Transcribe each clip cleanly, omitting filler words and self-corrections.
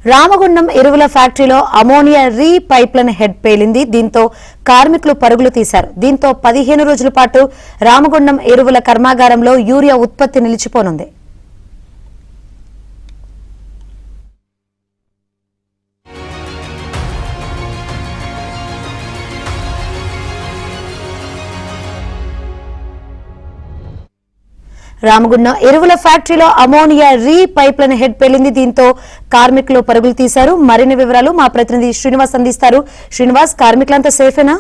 రామగుండం ఎరువుల ఫ్యాక్టరీలో అమోనియా రీ pipeline head పేలింది. దీంతో కార్మికులు పరుగులు తీశారు. దీంతో 15 రోజుల పాటు రామగుండం ఎరువుల కర్మాగారంలో యూరియా ఉత్పత్తి నిలిచిపోనుంది. రామగుండం ఎరువుల ఫ్యాక్టరీలో అమోనియా రీ పైప్లైన్ హెడ్ పేలింది. దీంతో కార్మికులు పరుగులు తీశారు. మరిన్ని వివరాలు మా ప్రతినిధి శ్రీనివాస్ అందిస్తారు. శ్రీనివాస్, కార్మికులంతా సేఫేనా?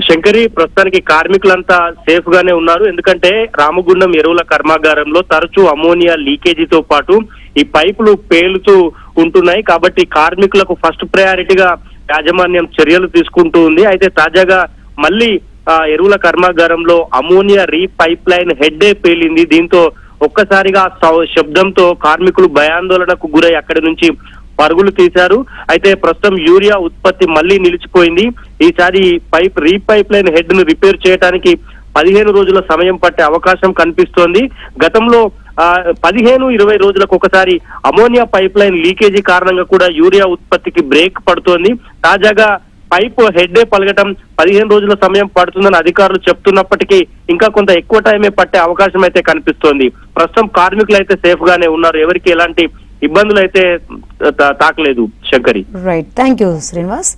శంకరి, ప్రస్తుతానికి కార్మికులంతా సేఫ్ గానే ఉన్నారు. ఎందుకంటే రామగుండం ఎరువుల కర్మాగారంలో తరచూ అమోనియా లీకేజీతో పాటు ఈ పైపులు పేలుతూ ఉంటున్నాయి. కాబట్టి కార్మికులకు ఫస్ట్ ప్రయారిటీగా యాజమాన్యం చర్యలు తీసుకుంటూ ఉంది. అయితే తాజాగా మళ్ళీ ఎరువుల కర్మాగారంలో అమోనియా రీ పైప్ లైన్ హెడ్డే పేలింది. దీంతో ఒక్కసారిగా శబ్దంతో కార్మికులు భయాందోళనకు గురై అక్కడి నుంచి పరుగులు తీశారు. అయితే ప్రస్తుతం యూరియా ఉత్పత్తి మళ్లీ నిలిచిపోయింది. ఈసారి రీ పైప్ లైన్ హెడ్ ను రిపేర్ చేయడానికి 15 రోజుల సమయం పట్టే అవకాశం కనిపిస్తోంది. గతంలో 15-20 రోజులకు ఒకసారి అమోనియా పైప్ లైన్ లీకేజీ కారణంగా కూడా యూరియా ఉత్పత్తికి బ్రేక్ పడుతోంది. తాజాగా పైప్ హెడ్డే పలగటం 15 రోజుల సమయం పడుతుందని అధికారులు చెప్తున్నప్పటికీ ఇంకా కొంత ఎక్కువ టైమే పట్టే అవకాశం అయితే కనిపిస్తోంది. ప్రస్తుతం కార్మికులు అయితే సేఫ్ గానే ఉన్నారు. ఎవరికి ఎలాంటి ఇబ్బందులు అయితే తాకలేదు. Shankari, right, thank you Srinivas.